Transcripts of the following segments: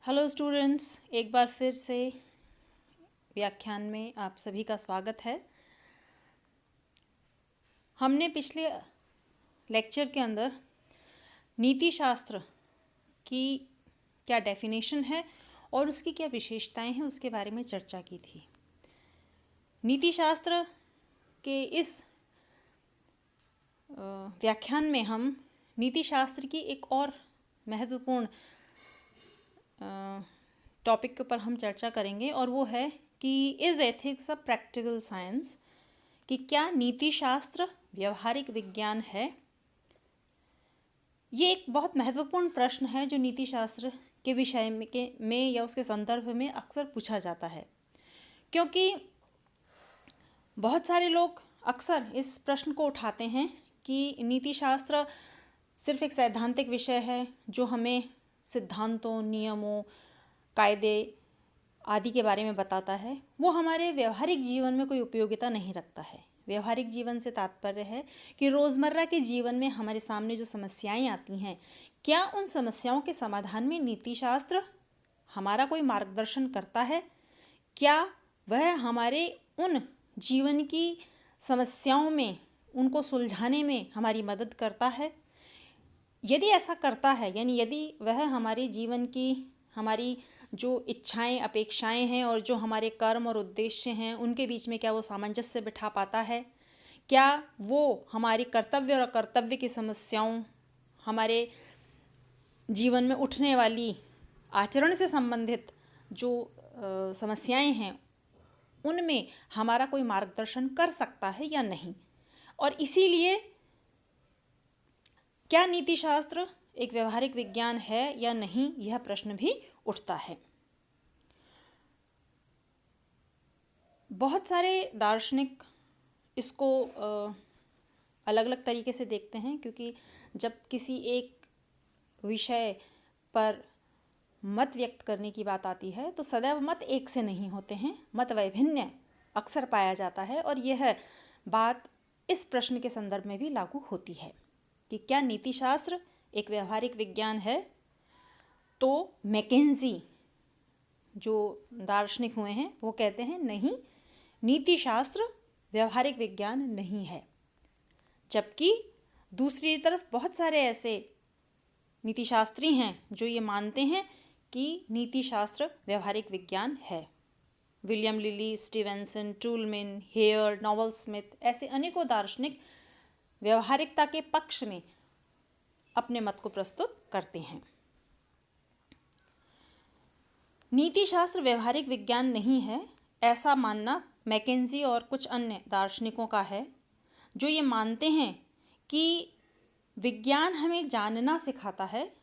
Hello students, एक बार फिर से व्याख्यान में आप सभी का स्वागत है। हमने पिछले लेक्चर के अंदर नीति शास्त्र की क्या डेफिनेशन है और उसकी क्या विशेषताएं हैं उसके बारे में चर्चा की थी। नीति शास्त्र के इस व्याख्यान में हम नीति शास्त्र की एक और महत्वपूर्ण टॉपिक के ऊपर हम चर्चा करेंगे और वो है कि is ethics a practical science, कि क्या नीति शास्त्र व्यवहारिक विज्ञान है। ये एक बहुत महत्वपूर्ण प्रश्न है जो नीति शास्त्र के विषय में या उसके संदर्भ में अक्सर पूछा जाता है, क्योंकि बहुत सारे लोग अक्सर इस प्रश्न को उठाते हैं कि नीति शास्त्र सिर्फ एक सैद्धांतिक विषय है जो हमें सिद्धांतों, नियमों, कायदे आदि के बारे में बताता है, वो हमारे व्यवहारिक जीवन में कोई उपयोगिता नहीं रखता है। व्यवहारिक जीवन से तात्पर्य है कि रोज़मर्रा के जीवन में हमारे सामने जो समस्याएं आती हैं, क्या उन समस्याओं के समाधान में नीति शास्त्र हमारा कोई मार्गदर्शन करता है? क्या वह हमारे उन जीवन की समस्याओं में उनको सुलझाने में हमारी मदद करता है? यदि ऐसा करता है, यानी यदि वह हमारे जीवन की हमारी जो इच्छाएं, अपेक्षाएं हैं और जो हमारे कर्म और उद्देश्य हैं उनके बीच में क्या वो सामंजस्य बिठा पाता है? क्या वो हमारी कर्तव्य और अकर्तव्य की समस्याओं, हमारे जीवन में उठने वाली आचरण से संबंधित जो समस्याएं हैं उनमें हमारा कोई मार्गदर्शन कर सकता है या नहीं? और इसीलिए क्या नीति शास्त्र एक व्यवहारिक विज्ञान है या नहीं, यह प्रश्न भी उठता है। बहुत सारे दार्शनिक इसको अलग अलग तरीके से देखते हैं, क्योंकि जब किसी एक विषय पर मत व्यक्त करने की बात आती है तो सदैव मत एक से नहीं होते हैं, मत वैभिन्न अक्सर पाया जाता है। और यह बात इस प्रश्न के संदर्भ में भी लागू होती है कि क्या नीति शास्त्र एक व्यवहारिक विज्ञान है। तो मैकेंजी जो दार्शनिक हुए हैं वो कहते हैं नहीं, नीति शास्त्र व्यवहारिक विज्ञान नहीं है। जबकि दूसरी तरफ बहुत सारे ऐसे नीति शास्त्री हैं जो ये मानते हैं कि नीति शास्त्र व्यवहारिक विज्ञान है। William Lillie, Stevenson, Toulmin, Hare, Nowell Smith, ऐसे अनेकों दार्शनिक व्यवहारिकता के पक्ष में अपने मत को प्रस्तुत करते हैं। नीति शास्त्र व्यवहारिक विज्ञान नहीं है, ऐसा मानना मैकेंजी और कुछ अन्य दार्शनिकों का है, जो ये मानते हैं कि विज्ञान हमें जानना सिखाता है,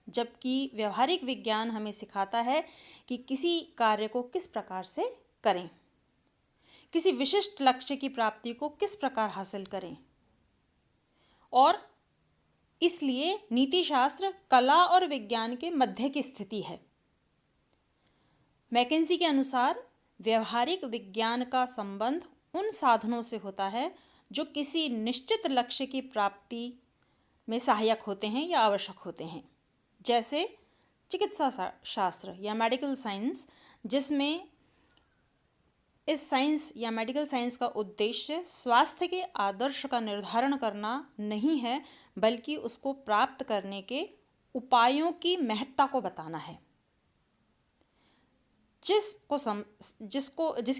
जबकि व्यवहारिक विज्ञान हमें सिखाता है कि किसी कार्य को किस प्रकार से करें, किसी विशिष्ट लक्ष्य की प्राप्ति को किस प्रकार हासिल करें। और इसलिए नीति शास्त्र कला और विज्ञान के मध्य की स्थिति है। मैकेंजी के अनुसार व्यवहारिक विज्ञान का संबंध उन साधनों से होता है जो किसी निश्चित लक्ष्य की प्राप्ति में सहायक होते हैं या आवश्यक होते हैं, जैसे चिकित्सा शास्त्र या मेडिकल साइंस, जिसमें इस साइंस या मेडिकल साइंस का उद्देश्य स्वास्थ्य के आदर्श का निर्धारण करना नहीं है, बल्कि उसको प्राप्त करने के उपायों की महत्ता को बताना है, जिसकी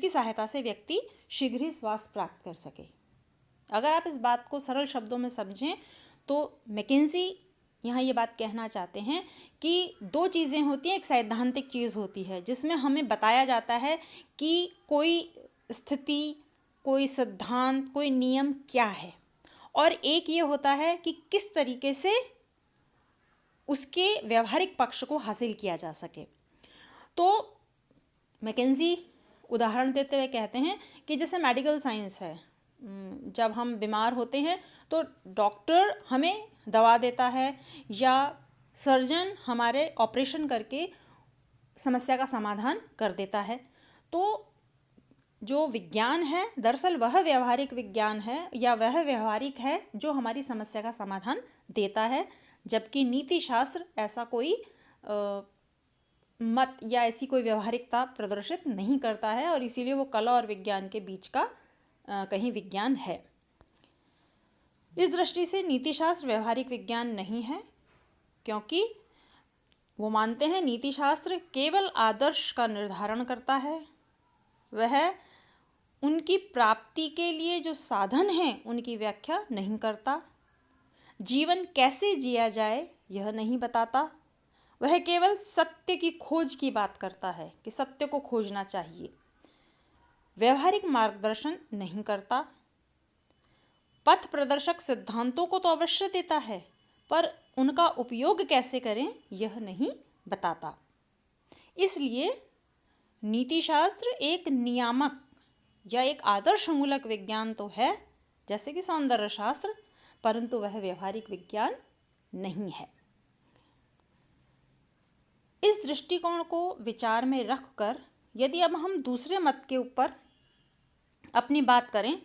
सहायता से व्यक्ति शीघ्र ही स्वास्थ्य प्राप्त कर सके। अगर आप इस बात को सरल शब्दों में समझें तो मैकेंजी यहाँ ये बात कहना चाहते हैं कि दो चीज़ें होती हैं। एक सैद्धांतिक चीज़ होती है जिसमें हमें बताया जाता है कि कोई स्थिति, कोई सिद्धांत, कोई नियम क्या है, और एक ये होता है कि किस तरीके से उसके व्यवहारिक पक्ष को हासिल किया जा सके। तो मैकेंजी उदाहरण देते हुए कहते हैं कि जैसे मेडिकल साइंस है, जब हम बीमार होते हैं तो डॉक्टर हमें दवा देता है या सर्जन हमारे ऑपरेशन करके समस्या का समाधान कर देता है। तो जो विज्ञान है दरअसल वह व्यवहारिक विज्ञान है या वह व्यवहारिक है जो हमारी समस्या का समाधान देता है, जबकि नीति शास्त्र ऐसा कोई मत या ऐसी कोई व्यवहारिकता प्रदर्शित नहीं करता है और इसीलिए वो कला और विज्ञान के बीच का कहीं विज्ञान है। इस दृष्टि से नीतिशास्त्र व्यवहारिक विज्ञान नहीं है, क्योंकि वो मानते हैं नीतिशास्त्र केवल आदर्श का निर्धारण करता है, वह उनकी प्राप्ति के लिए जो साधन हैं उनकी व्याख्या नहीं करता, जीवन कैसे जिया जाए यह नहीं बताता, वह केवल सत्य की खोज की बात करता है कि सत्य को खोजना चाहिए, व्यवहारिक मार्गदर्शन नहीं करता। पथ प्रदर्शक सिद्धांतों को तो अवश्य देता है, पर उनका उपयोग कैसे करें यह नहीं बताता। इसलिए नीतिशास्त्र एक नियामक या एक आदर्शमूलक विज्ञान तो है, जैसे कि सौंदर्य शास्त्र, परंतु वह व्यवहारिक विज्ञान नहीं है। इस दृष्टिकोण को विचार में रखकर यदि अब हम दूसरे मत के ऊपर अपनी बात करें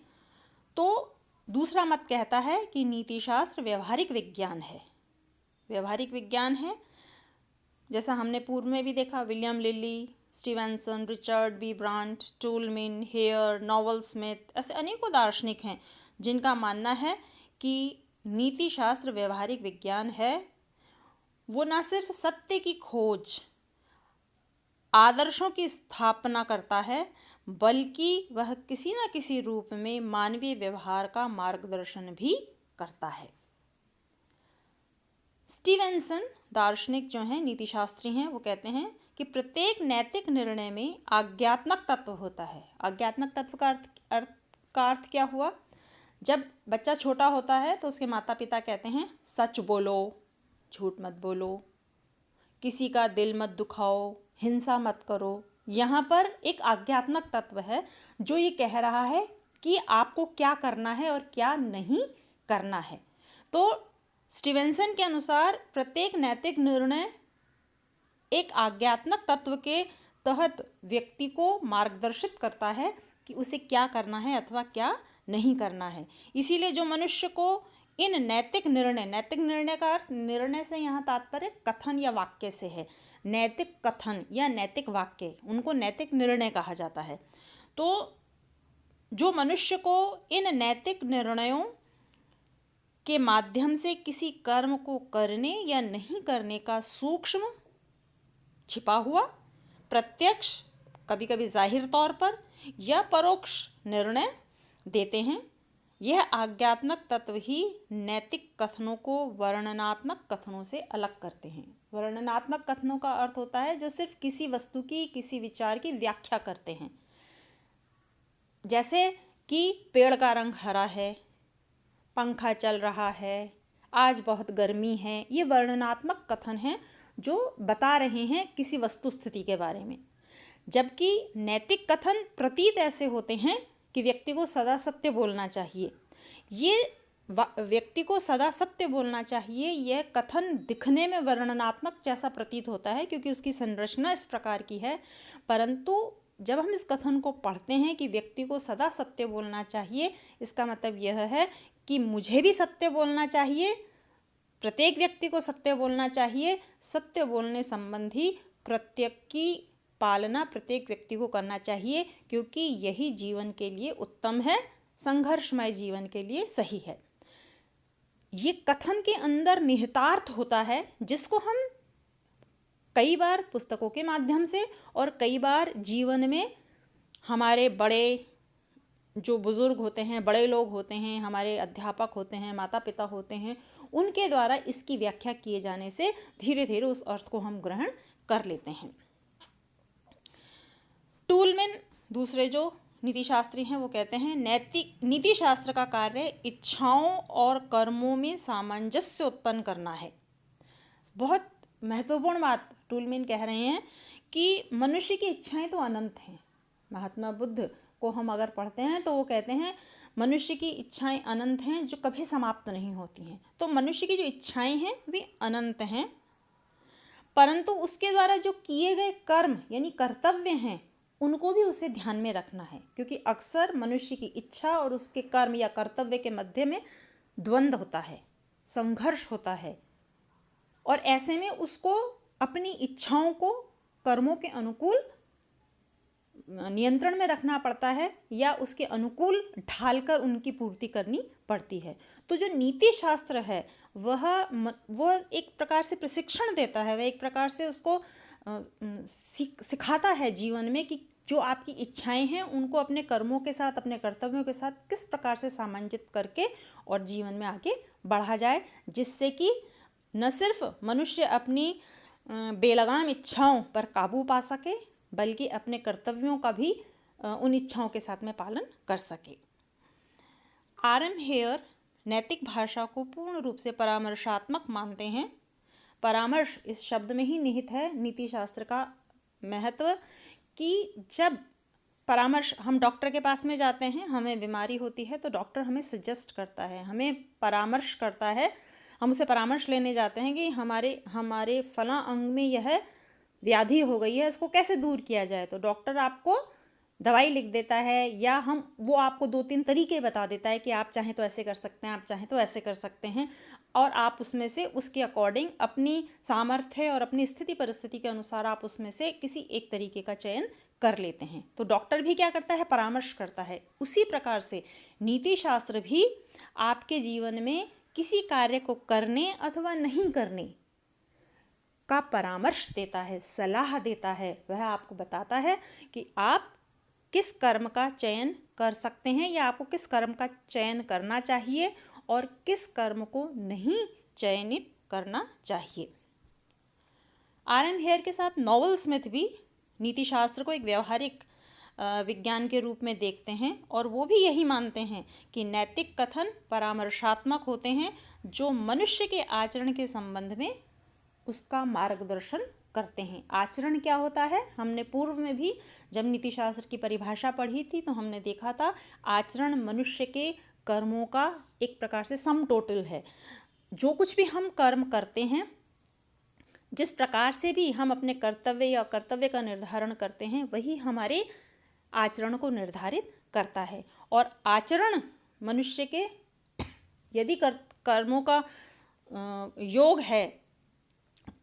तो दूसरा मत कहता है कि नीतिशास्त्र व्यवहारिक विज्ञान है। व्यवहारिक विज्ञान है, जैसा हमने पूर्व में भी देखा, William Lillie, Stevenson, Richard B Brandt, Toulmin, Hare, Nowell Smith, ऐसे अनेकों दार्शनिक हैं जिनका मानना है कि नीतिशास्त्र व्यवहारिक विज्ञान है। वो न सिर्फ सत्य की खोज, आदर्शों की स्थापना करता है, बल्कि वह किसी न किसी रूप में मानवीय व्यवहार का मार्गदर्शन भी करता है। स्टीवेंसन दार्शनिक जो हैं, नीतिशास्त्री हैं, वो कहते हैं कि प्रत्येक नैतिक निर्णय में आज्ञात्मक तत्व होता है। आज्ञात्मक तत्व का अर्थ क्या हुआ? जब बच्चा छोटा होता है तो उसके माता पिता कहते हैं सच बोलो, झूठ मत बोलो, किसी का दिल मत दुखाओ, हिंसा मत करो। यहाँ पर एक आज्ञात्मक तत्व है जो ये कह रहा है कि आपको क्या करना है और क्या नहीं करना है। तो स्टीवेंसन के अनुसार प्रत्येक नैतिक निर्णय एक आज्ञात्मक तत्व के तहत व्यक्ति को मार्गदर्शित करता है कि उसे क्या करना है अथवा क्या नहीं करना है। इसीलिए जो मनुष्य को इन नैतिक निर्णय का अर्थ, निर्णय से यहाँ तात्पर्य कथन या वाक्य से है, नैतिक कथन या नैतिक वाक्य, उनको नैतिक निर्णय कहा जाता है। तो जो मनुष्य को इन नैतिक निर्णयों के माध्यम से किसी कर्म को करने या नहीं करने का सूक्ष्म, छिपा हुआ, प्रत्यक्ष, कभी कभी जाहिर तौर पर या परोक्ष निर्णय देते हैं, यह आज्ञात्मक तत्व ही नैतिक कथनों को वर्णनात्मक कथनों से अलग करते हैं। वर्णनात्मक कथनों का अर्थ होता है जो सिर्फ किसी वस्तु की, किसी विचार की व्याख्या करते हैं। जैसे कि पेड़ का रंग हरा है, पंखा चल रहा है, आज बहुत गर्मी है, ये वर्णनात्मक कथन हैं जो बता रहे हैं किसी वस्तु स्थिति के बारे में। जबकि नैतिक कथन प्रतीत ऐसे होते हैं कि व्यक्ति को सदा सत्य बोलना चाहिए। ये व्यक्ति को सदा सत्य बोलना चाहिए, यह कथन दिखने में वर्णनात्मक जैसा प्रतीत होता है क्योंकि उसकी संरचना इस प्रकार की है, परंतु जब हम इस कथन को पढ़ते हैं कि व्यक्ति को सदा सत्य बोलना चाहिए, इसका मतलब यह है कि मुझे भी सत्य बोलना चाहिए, प्रत्येक व्यक्ति को सत्य बोलना चाहिए। सत्य बोलने संबंधी कृत्य की पालना प्रत्येक व्यक्ति को करना चाहिए, क्योंकि यही जीवन के लिए उत्तम है, संघर्षमय जीवन के लिए सही है। ये कथन के अंदर निहितार्थ होता है जिसको हम कई बार पुस्तकों के माध्यम से और कई बार जीवन में हमारे बड़े जो बुजुर्ग होते हैं, बड़े लोग होते हैं, हमारे अध्यापक होते हैं, माता पिता होते हैं, उनके द्वारा इसकी व्याख्या किए जाने से धीरे धीरे उस अर्थ को हम ग्रहण कर लेते हैं। टूलमैन दूसरे जो नीतिशास्त्री हैं वो कहते हैं नीतिशास्त्र का कार्य इच्छाओं और कर्मों में सामंजस्य उत्पन्न करना है। बहुत महत्वपूर्ण बात टूलमैन कह रहे हैं कि मनुष्य की इच्छाएं तो अनंत हैं। महात्मा बुद्ध को हम अगर पढ़ते हैं तो वो कहते हैं मनुष्य की इच्छाएं अनंत हैं जो कभी समाप्त नहीं होती हैं। तो मनुष्य की जो इच्छाएं हैं वे अनंत हैं, परंतु उसके द्वारा जो किए गए कर्म यानी कर्तव्य हैं उनको भी उसे ध्यान में रखना है, क्योंकि अक्सर मनुष्य की इच्छा और उसके कर्म या कर्तव्य के मध्य में द्वंद्व होता है, संघर्ष होता है, और ऐसे में उसको अपनी इच्छाओं को कर्मों के अनुकूल नियंत्रण में रखना पड़ता है या उसके अनुकूल ढालकर उनकी पूर्ति करनी पड़ती है। तो जो नीति शास्त्र है वह एक प्रकार से प्रशिक्षण देता है, वह एक प्रकार से उसको सिखाता है जीवन में कि जो आपकी इच्छाएं हैं उनको अपने कर्मों के साथ, अपने कर्तव्यों के साथ किस प्रकार से सामंजित करके और जीवन में आगे बढ़ा जाए, जिससे कि न सिर्फ मनुष्य अपनी बेलगाम इच्छाओं पर काबू पा सके बल्कि अपने कर्तव्यों का भी उन इच्छाओं के साथ में पालन कर सके। आर.एम. हेयर नैतिक भाषा को पूर्ण रूप से परामर्शात्मक मानते हैं। परामर्श इस शब्द में ही निहित है नीति शास्त्र का महत्व, कि जब परामर्श, हम डॉक्टर के पास में जाते हैं, हमें बीमारी होती है तो डॉक्टर हमें सजेस्ट करता है, हमें परामर्श करता है, हम उसे परामर्श लेने जाते हैं कि हमारे फलां अंग में यह व्याधि हो गई है, इसको कैसे दूर किया जाए। तो डॉक्टर आपको दवाई लिख देता है या वो आपको 2-3 तरीके बता देता है कि आप चाहें तो ऐसे कर सकते हैं, आप चाहें तो ऐसे कर सकते हैं, और आप उसमें से उसके अकॉर्डिंग अपनी सामर्थ्य और अपनी स्थिति परिस्थिति के अनुसार आप उसमें से किसी एक तरीके का चयन कर लेते हैं। तो डॉक्टर भी क्या करता है, परामर्श करता है। उसी प्रकार से नीति शास्त्र भी आपके जीवन में किसी कार्य को करने अथवा नहीं करने का परामर्श देता है, सलाह देता है। वह आपको बताता है कि आप किस कर्म का चयन कर सकते हैं या आपको किस कर्म का चयन करना चाहिए और किस कर्म को नहीं चयनित करना चाहिए। आर.एम. हेयर के साथ नोवेल स्मिथ भी नीति शास्त्र को एक व्यवहारिक विज्ञान के रूप में देखते हैं और वो भी यही मानते हैं कि नैतिक कथन परामर्शात्मक होते हैं जो मनुष्य के आचरण के संबंध में उसका मार्गदर्शन करते हैं। आचरण क्या होता है, हमने पूर्व में भी जब नीति शास्त्र की परिभाषा पढ़ी थी तो हमने देखा था आचरण मनुष्य के कर्मों का एक प्रकार से सम टोटल है। जो कुछ भी हम कर्म करते हैं, जिस प्रकार से भी हम अपने कर्तव्य या कर्तव्य का निर्धारण करते हैं, वही हमारे आचरण को निर्धारित करता है। और आचरण मनुष्य के यदि कर्मों का योग है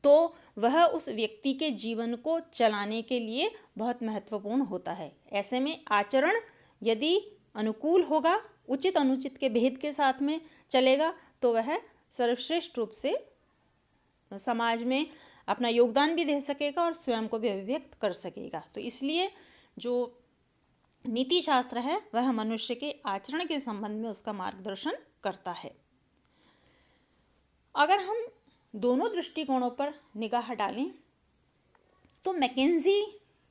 तो वह उस व्यक्ति के जीवन को चलाने के लिए बहुत महत्वपूर्ण होता है। ऐसे में आचरण यदि अनुकूल होगा, उचित अनुचित के भेद के साथ में चलेगा, तो वह सर्वश्रेष्ठ रूप से समाज में अपना योगदान भी दे सकेगा और स्वयं को भी अभिव्यक्त कर सकेगा। तो इसलिए जो नीति शास्त्र है वह मनुष्य के आचरण के संबंध में उसका मार्गदर्शन करता है। अगर हम दोनों दृष्टिकोणों पर निगाह डालें तो मैकेंजी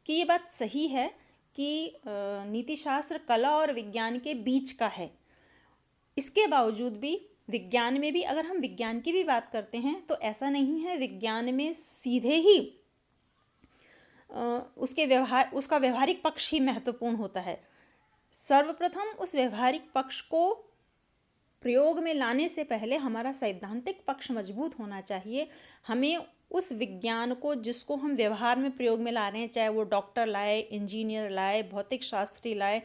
की ये बात सही है कि नीति शास्त्र कला और विज्ञान के बीच का है। इसके बावजूद भी विज्ञान में भी, अगर हम विज्ञान की भी बात करते हैं तो ऐसा नहीं है विज्ञान में सीधे ही उसका व्यवहारिक पक्ष ही महत्वपूर्ण होता है। सर्वप्रथम उस व्यवहारिक पक्ष को प्रयोग में लाने से पहले हमारा सैद्धांतिक पक्ष मजबूत होना चाहिए। हमें उस विज्ञान को, जिसको हम व्यवहार में प्रयोग में ला रहे हैं, चाहे वो डॉक्टर लाए, इंजीनियर लाए, भौतिक शास्त्री लाए,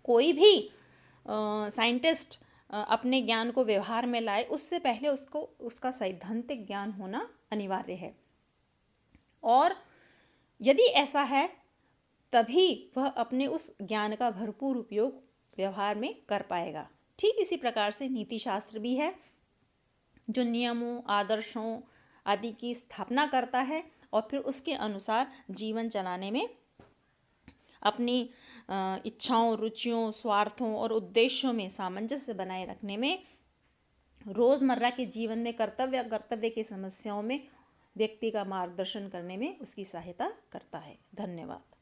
कोई भी साइंटिस्ट अपने ज्ञान को व्यवहार में लाए, उससे पहले उसका सैद्धांतिक ज्ञान होना अनिवार्य है। और यदि ऐसा है तभी वह अपने उस ज्ञान का भरपूर उपयोग व्यवहार में कर पाएगा। ठीक इसी प्रकार से नीति शास्त्र भी है जो नियमों, आदर्शों आदि की स्थापना करता है और फिर उसके अनुसार जीवन चलाने में अपनी इच्छाओं, रुचियों, स्वार्थों और उद्देश्यों में सामंजस्य बनाए रखने में, रोज़मर्रा के जीवन में कर्तव्य की समस्याओं में व्यक्ति का मार्गदर्शन करने में उसकी सहायता करता है। धन्यवाद।